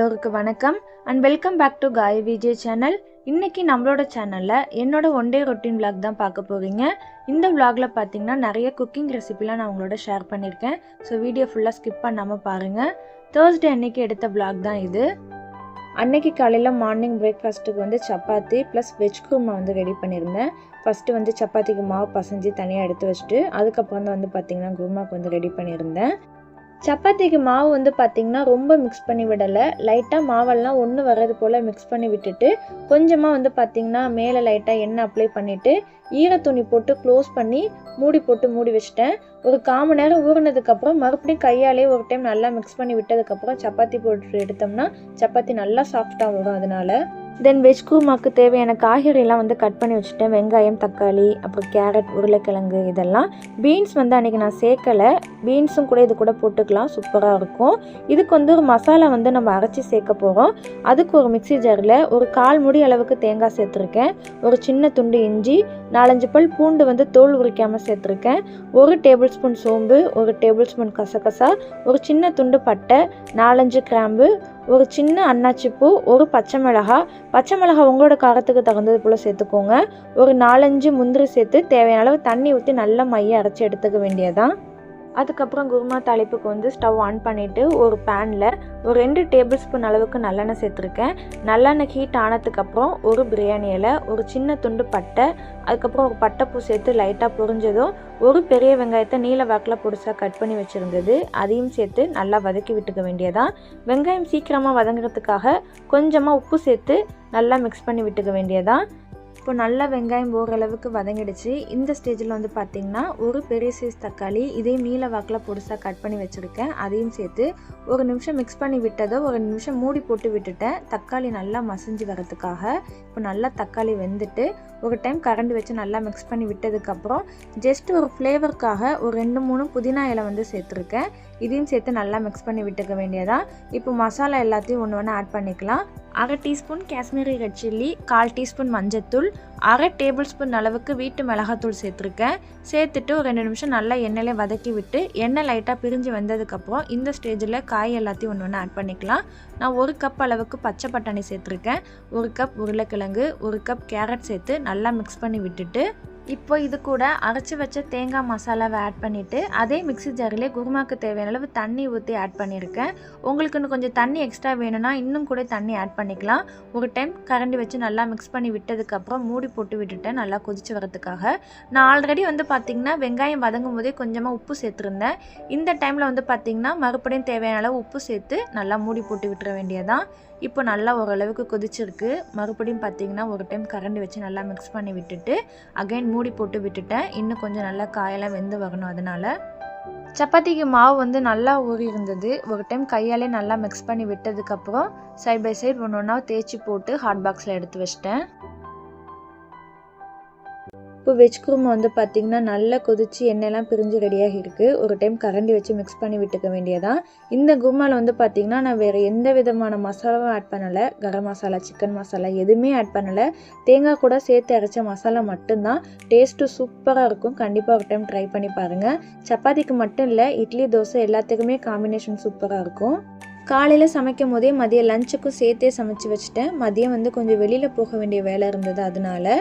எல்லோருக்கும் வணக்கம் and welcome back to காய் விஜய் சேனல். இன்னைக்கு நம்மளோட சேனலில் என்னோட ஒன் டே ரொட்டீன் vlog தான் பார்க்க போகிறீங்க. இந்த vlogல பார்த்தீங்கன்னா நிறைய குக்கிங் ரெசிபிலாம் நான் உங்களோட ஷேர் பண்ணியிருக்கேன். ஸோ வீடியோ ஃபுல்லாக ஸ்கிப் பண்ணாமல் பாருங்கள். தேர்ஸ்டே அன்னைக்கு எடுத்த vlog தான் இது. அன்னைக்கு காலையில் மார்னிங் பிரேக்ஃபாஸ்ட்டுக்கு வந்து சப்பாத்தி ப்ளஸ் வெஜ் குருமா வந்து ரெடி பண்ணியிருந்தேன். ஃபஸ்ட்டு வந்து சப்பாத்திக்கு மாவு பசைஞ்சு தனியாக எடுத்து வச்சுட்டு அதுக்கப்புறம் தான் வந்து பார்த்திங்கன்னா குருமாவுக்கு வந்து ரெடி பண்ணியிருந்தேன். சப்பாத்திக்கு மாவு வந்து பார்த்திங்கன்னா ரொம்ப மிக்ஸ் பண்ணி விடலை, லைட்டாக மாவெல்லாம் ஒன்று வர்றது போல் மிக்ஸ் பண்ணி விட்டுட்டு கொஞ்சமாக வந்து பார்த்திங்கன்னா மேலே லைட்டாக எண்ணெய் அப்ளை பண்ணிவிட்டு ஈரத்துணி போட்டு க்ளோஸ் பண்ணி மூடி வச்சுட்டேன். ஒரு 1/4 மணி நேரம் ஊறினதுக்கப்புறம் மறுபடியும் கையாலே ஒரு டைம் நல்லா மிக்ஸ் பண்ணி விட்டதுக்கப்புறம் சப்பாத்தி போட்டு எடுத்தோம்னா சப்பாத்தி நல்லா சாஃப்டாக வரும். அதனால தென் வெஜ் குருமாக்கு தேவையான காய்கறியெல்லாம் வந்து கட் பண்ணி வச்சுட்டேன். வெங்காயம், தக்காளி, அப்புறம் கேரட், உருளைக்கிழங்கு இதெல்லாம். பீன்ஸ் வந்து அன்றைக்கி நான் சேர்க்கலை, பீன்ஸும் கூட இது கூட போட்டுக்கலாம், சூப்பராக இருக்கும். இதுக்கு வந்து ஒரு மசாலா வந்து நம்ம அரைச்சி சேர்க்க போகிறோம். அதுக்கு ஒரு மிக்ஸி ஜாரில் ஒரு 1/4 மூடி அளவுக்கு தேங்காய் சேர்த்துருக்கேன். ஒரு சின்ன துண்டு இஞ்சி, 4-5 பல் பூண்டு வந்து தோல் உரிக்காமல் சேர்த்துருக்கேன். 1 டேபிள் ஸ்பூன் சோம்பு, 1 டேபிள் ஸ்பூன் கசகசா, ஒரு சின்ன துண்டு பட்டை, 4-5 கிராம்பு, ஒரு சின்ன அன்னாச்சிப்பூ, ஒரு பச்சை மிளகாய் உங்களோட காரத்துக்கு தகுந்தது போல் சேர்த்துக்கோங்க. ஒரு 4-5 முந்திரி சேர்த்து தேவையான அளவு தண்ணி ஊற்றி நல்லா மைய அரைச்சி எடுத்துக்க வேண்டியதான். அதுக்கப்புறம் குருமா தாளிப்புக்கு வந்து ஸ்டவ் ஆன் பண்ணிவிட்டு ஒரு பேனில் ஒரு 2 டேபிள் ஸ்பூன் அளவுக்கு நல்லெண்ணெய் சேர்த்துருக்கேன். நல்லெண்ணெய் ஹீட் ஆனதுக்கப்புறம் ஒரு பிரியாணி இலை, ஒரு சின்ன துண்டு பட்டை, அதுக்கப்புறம் ஒரு பட்டைப்பூ சேர்த்து லைட்டாக பொரிஞ்சதும் ஒரு பெரிய வெங்காயத்தை நீல வாக்கில் பொடிசாக கட் பண்ணி வச்சுருந்தது அதையும் சேர்த்து நல்லா வதக்கி விட்டுக்க வேண்டியதான். வெங்காயம் சீக்கிரமாக வதங்குறதுக்காக கொஞ்சமாக உப்பு சேர்த்து நல்லா மிக்ஸ் பண்ணி விட்டுக்க வேண்டியதான். இப்போ நல்லா வெங்காயம் ஓரளவுக்கு வதங்கிடுச்சு. இந்த ஸ்டேஜில் வந்து பார்த்திங்கன்னா ஒரு பெரிய சைஸ் தக்காளி இதையும் நீல வாக்கில் பொடிசாக கட் பண்ணி வச்சுருக்கேன், அதையும் சேர்த்து ஒரு நிமிஷம் மிக்ஸ் பண்ணி விட்டதோ ஒரு நிமிஷம் மூடி போட்டு விட்டுட்டேன் தக்காளி நல்லா மசிஞ்சு வரதுக்காக. இப்போ நல்லா தக்காளி வெந்துட்டு ஒரு டைம் கரண்டி வச்சு நல்லா மிக்ஸ் பண்ணி விட்டதுக்கப்புறம் ஜஸ்ட் ஒரு ஃப்ளேவருக்காக ஒரு 2-3 புதினா இலை வந்து சேர்த்துருக்கேன். இதையும் சேர்த்து நல்லா மிக்ஸ் பண்ணி விட்டுக்க வேண்டியதான். இப்போ மசாலா எல்லாத்தையும் ஒன்று ஆட் பண்ணிக்கலாம். 1/2 teaspoon Kashmiri red chilli, 1/4 teaspoon மஞ்சத்தூள், 1/2 டேபிள் ஸ்பூன் அளவுக்கு வீட்டு மிளகாத்தூள் சேர்த்துருக்கேன். சேர்த்துட்டு ஒரு 2 நிமிஷம் நல்லா எண்ணெயிலே வதக்கி விட்டு எண்ணெய் லைட்டாக பிரிஞ்சு வந்ததுக்கப்புறம் இந்த ஸ்டேஜில் காய் எல்லாத்தையும் ஒன்று ஆட் பண்ணிக்கலாம். நான் 1 கப் அளவுக்கு பச்சை பட்டாணி சேர்த்துருக்கேன், 1 கப் உருளைக்கிழங்கு, 1 கப் கேரட் சேர்த்து நல்லா மிக்ஸ் பண்ணி விட்டுட்டு இப்போ இது கூட அரைச்சி வச்ச தேங்காய் மசாலாவை ஆட் பண்ணிவிட்டு அதே மிக்ஸி ஜாரிலே குருமாவுக்கு தேவையான அளவு தண்ணி ஊற்றி ஆட் பண்ணியிருக்கேன். உங்களுக்கு இன்னும் கொஞ்சம் தண்ணி எக்ஸ்ட்ரா வேணும்னா இன்னும் கூட தண்ணி ஆட் பண்ணிக்கலாம். ஒரு டைம் கரண்டி வச்சு நல்லா மிக்ஸ் பண்ணி விட்டதுக்கப்புறம் மூடி போட்டு விட்டுட்டேன் நல்லா கொதிச்சு வரதுக்காக. நான் ஆல்ரெடி வந்து பார்த்திங்கன்னா வெங்காயம் வதங்கும் போதே கொஞ்சமாக உப்பு சேர்த்துருந்தேன். இந்த டைமில் வந்து பார்த்திங்கன்னா மறுபடியும் தேவையான அளவு உப்பு சேர்த்து நல்லா மூடி போட்டு விட்டுற வேண்டியதான். இப்போ நல்லா ஓரளவுக்கு கொதிச்சிருக்கு. மறுபடியும் பார்த்திங்கன்னா ஒரு டைம் கரண்டி வச்சு நல்லா மிக்ஸ் பண்ணி விட்டுட்டு அகைன் மூடி போட்டு விட்டுட்டேன். இன்னும் கொஞ்சம் நல்லா காயெல்லாம் வெந்து வரணும். அதனால் சப்பாத்திக்கு மாவு வந்து நல்லா ஊறி இருந்தது. ஒரு டைம் கையாலே நல்லா மிக்ஸ் பண்ணி விட்டதுக்கப்புறம் சைட் பை சைட் ஒன்று தேய்ச்சி போட்டு ஹாட் பாக்ஸில் எடுத்து வச்சிட்டேன். இப்போ வெஜ் குருமா வந்து பார்த்திங்கன்னா நல்லா கொதிச்சு எண்ணெயெல்லாம் பிரிஞ்சு ரெடியாகி இருக்குது. ஒரு டைம் கரண்டி வச்சு மிக்ஸ் பண்ணி விட்டுக்க வேண்டியதான். இந்த குருமாவில் வந்து பார்த்திங்கன்னா நான் வேறு எந்த விதமான மசாலாவும் ஆட் பண்ணலை. கரம் மசாலா, சிக்கன் மசாலா எதுவுமே ஆட் பண்ணலை. தேங்காய் கூட சேர்த்து அரைச்ச மசாலா மட்டும்தான். டேஸ்ட்டு சூப்பராக இருக்கும். கண்டிப்பாக ஒரு டைம் ட்ரை பண்ணி பாருங்கள். சப்பாத்திக்கு மட்டும் இல்லை, இட்லி, தோசை எல்லாத்துக்குமே காம்பினேஷன் சூப்பராக இருக்கும். காலையில் சமைக்கும் போதே மதியம் லஞ்சுக்கும் சேர்த்தே சமைச்சு வச்சுட்டேன். மதியம் வந்து கொஞ்சம் வெளியில் போக வேண்டிய வேலை இருந்தது. அதனால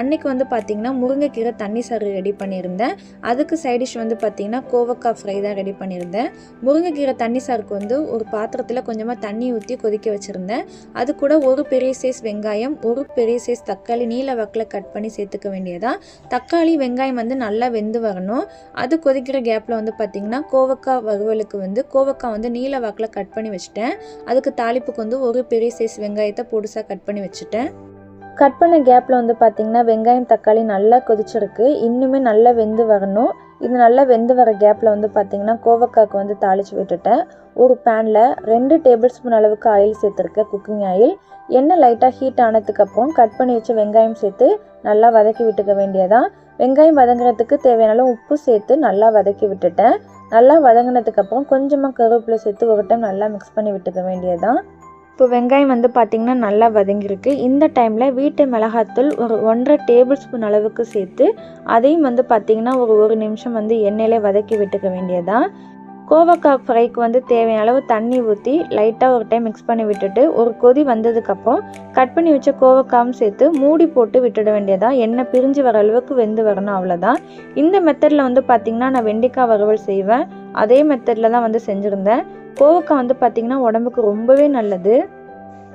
அன்னைக்கு வந்து பார்த்திங்கன்னா முருங்கைக்கீரை தண்ணி சாறு ரெடி பண்ணியிருந்தேன். அதுக்கு சைடிஷ் வந்து பார்த்திங்கன்னா கோவக்காய் ஃப்ரை தான் ரெடி பண்ணியிருந்தேன். முருங்கைக்கீரை தண்ணி சாருக்கு வந்து ஒரு பாத்திரத்தில் கொஞ்சமாக தண்ணி ஊற்றி கொதிக்க வச்சுருந்தேன். அது கூட ஒரு பெரிய சைஸ் வெங்காயம், ஒரு பெரிய சைஸ் தக்காளி நீல வாக்கில் கட் பண்ணி சேர்த்துக்க வேண்டியதான். தக்காளி வெங்காயம் வந்து நல்லா வெந்து வரணும். அது கொதிக்கிற கேப்பில் வந்து பார்த்திங்கன்னா கோவக்காய் வறுவலுக்கு வந்து கோவக்காய் வந்து நீல வாக்கில் கட் பண்ணி வச்சுட்டேன். அதுக்கு தாளிப்புக்கு வந்து ஒரு பெரிய சைஸ் வெங்காயத்தை பொடிசாக கட் பண்ணி வச்சுட்டேன். கட் பண்ண கேப்பில் வந்து பார்த்திங்கன்னா வெங்காயம் தக்காளி நல்லா கொதிச்சிருக்கு. இன்னுமே நல்லா வெந்து வரணும். இது நல்லா வெந்து வர கேப்பில் வந்து பார்த்திங்கன்னா கோவக்காய்க்கு வந்து தாளித்து விட்டுட்டேன். ஒரு பேனில் 2 டேபிள் ஸ்பூன் அளவுக்கு ஆயில் சேர்த்துருக்கேன், குக்கிங் ஆயில். எண்ணெய் லைட்டாக ஹீட் ஆனதுக்கப்புறம் கட் பண்ணி வச்ச வெங்காயம் சேர்த்து நல்லா வதக்கி விட்டுக்க வேண்டியதான். வெங்காயம் வதங்குறதுக்கு தேவையான அளவு உப்பு சேர்த்து நல்லா வதக்கி விட்டுட்டேன். நல்லா வதங்கினதுக்கப்புறம் கொஞ்சமாக கருவேப்பிலை சேர்த்து ஒரு டைம் நல்லா மிக்ஸ் பண்ணி விட்டுக்க வேண்டியதான். இப்போ வெங்காயம் வந்து பார்த்திங்கன்னா நல்லா வதங்கியிருக்கு. இந்த டைமில் வீட்டு மிளகாத்தூள் ஒரு 1.5 டேபிள் ஸ்பூன் அளவுக்கு சேர்த்து அதையும் வந்து பார்த்திங்கன்னா ஒரு நிமிஷம் வந்து எண்ணெயிலே வதக்கி விட்டுக்க வேண்டியதான். கோவக்காய் ஃப்ரைக்கு வந்து தேவையான அளவு தண்ணி ஊற்றி லைட்டாக ஒரு டைம் மிக்ஸ் பண்ணி விட்டுட்டு ஒரு கொதி வந்ததுக்கப்புறம் கட் பண்ணி வச்ச கோவக்காயும் சேர்த்து மூடி போட்டு விட்டுட வேண்டியதான். எண்ணெய் பிரிஞ்சு வர அளவுக்கு வெந்து வரணும், அவ்வளோதான். இந்த மெத்தடில் வந்து பார்த்திங்கன்னா நான் வெண்டைக்காய் வறுவல் செய்வேன். அதே மெத்தடில் தான் வந்து செஞ்சுருந்தேன். கோவக்காய் வந்து பார்த்திங்கன்னா உடம்புக்கு ரொம்பவே நல்லது.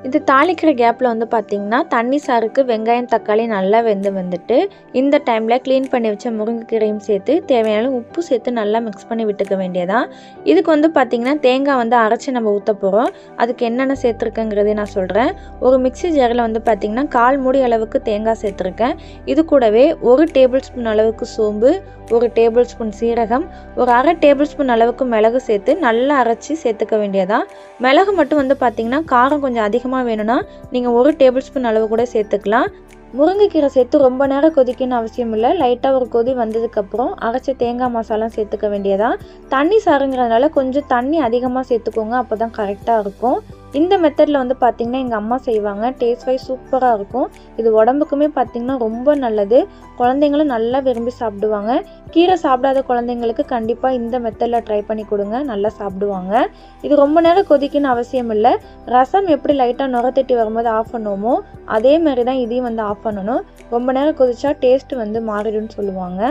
இது தாளிக்கிற கேப்பில் வந்து பார்த்திங்கன்னா தண்ணி சாருக்கு வெங்காயம் தக்காளி நல்லா வந்துட்டு இந்த டைமில் க்ளீன் பண்ணி வச்ச முருங்கைக்கீரையும் சேர்த்து தேவையான உப்பு சேர்த்து நல்லா மிக்ஸ் பண்ணி விட்டுக்க வேண்டியதான். இதுக்கு வந்து பார்த்திங்கன்னா தேங்காய் வந்து அரைச்சி நம்ம ஊற்ற போகிறோம். அதுக்கு என்னென்ன சேர்த்துருக்கேங்கிறதே நான் சொல்கிறேன். ஒரு மிக்ஸி ஜாரில் வந்து பார்த்திங்கன்னா 1/4 மூடி அளவுக்கு தேங்காய் சேர்த்துருக்கேன். இது கூடவே 1 டேபிள் ஸ்பூன் அளவுக்கு சோம்பு, 1 டேபிள் ஸ்பூன் சீரகம், ஒரு 1/2 டேபிள் ஸ்பூன் அளவுக்கு மிளகு சேர்த்து நல்லா அரைச்சி சேர்த்துக்க வேண்டியதான். மிளகு மட்டும் வந்து பார்த்திங்கன்னா காரம் கொஞ்சம் அதிகமாக வேணும்னா நீங்கள் 1 டேபிள் ஸ்பூன் அளவு கூட சேர்த்துக்கலாம். முருங்கைக்கீரை சேர்த்து ரொம்ப நேரம் கொதிக்கணும்னு அவசியம் இல்லை. லைட்டாக ஒரு கொதி வந்ததுக்கப்புறம் அரைச்ச தேங்காய் மசாலா சேர்த்துக்க வேண்டியதான். தண்ணி சாருங்கிறதுனால கொஞ்சம் தண்ணி அதிகமாக சேர்த்துக்கோங்க, அப்போ தான் கரெக்டாக இருக்கும். இந்த மெத்தடில் வந்து பார்த்திங்கன்னா எங்கள் அம்மா செய்வாங்க. டேஸ்ட் வைஸ் சூப்பராக இருக்கும். இது உடம்புக்குமே பார்த்திங்கன்னா ரொம்ப நல்லது. குழந்தைங்களும் நல்லா விரும்பி சாப்பிடுவாங்க. கீரை சாப்பிடாத குழந்தைங்களுக்கு கண்டிப்பாக இந்த மெத்தடில் ட்ரை பண்ணி கொடுங்க, நல்லா சாப்பிடுவாங்க. இது ரொம்ப நேரம் கொதிக்கணும்னு அவசியம் இல்லை. ரசம் எப்படி லைட்டாக நுர தட்டி வரும்போது ஆஃப் பண்ணுவோமோ அதே மாதிரி தான் இதையும் வந்து ஆஃப் பண்ணணும். ரொம்ப நேரம் கொதிச்சா டேஸ்ட் வந்து மாறிடும்னு சொல்லுவாங்க.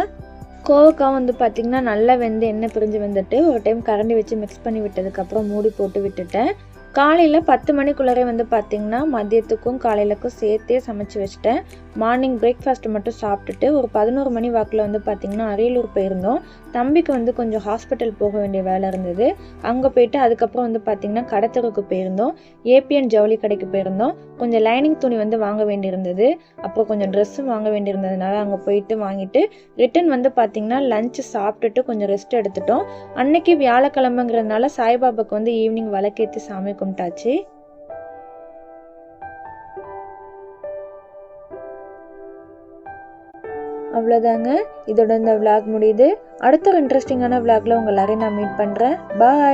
கோவக்காய் வந்து பார்த்திங்கன்னா நல்லா வெந்து எண்ணெய் பிரிஞ்சு வந்துட்டு ஒரு டைம் கரண்டி வச்சு மிக்ஸ் பண்ணி விட்டதுக்கப்புறம் மூடி போட்டு விட்டுட்டேன். காலையில் 10 மணிக்குள்ளே வந்து பார்த்திங்கன்னா மதியத்துக்கும் காலையிலக்கும் சேர்த்தே சமைச்சு வச்சுட்டேன். மார்னிங் பிரேக்ஃபாஸ்ட் மட்டும் சாப்பிட்டுட்டு ஒரு 11 மணி வாக்கில் வந்து பார்த்திங்கன்னா அரியலூர் போயிருந்தோம். தம்பிக்கு வந்து கொஞ்சம் ஹாஸ்பிட்டல் போக வேண்டிய வேலை இருந்தது. அங்கே போயிட்டு அதுக்கப்புறம் வந்து பார்த்திங்கன்னா கடத்தருக்கு போயிருந்தோம். ஏபிஎன் ஜவுளி கடைக்கு போயிருந்தோம். கொஞ்சம் லைனிங் துணி வந்து வாங்க வேண்டியிருந்தது. அப்புறம் கொஞ்சம் ட்ரெஸ்ஸும் வாங்க வேண்டியிருந்ததுனால அங்கே போயிட்டு வாங்கிட்டு ரிட்டன் வந்து பார்த்திங்கன்னா லஞ்சு சாப்பிட்டுட்டு கொஞ்சம் ரெஸ்ட் எடுத்துட்டோம். அன்னைக்கு வியாழக்கிழமைங்கிறதுனால சாய்பாபாவுக்கு வந்து ஈவினிங் விளக்கேற்றி சாமி கும்பிட்டாச்சு. அவ்வளோதாங்க, இதோட இந்த விளாக் முடியுது. அடுத்த ஒரு இன்ட்ரெஸ்டிங்கான விளாக்ல உங்கள் எல்லாரையும் நான் மீட் பண்ணுறேன். பாய்.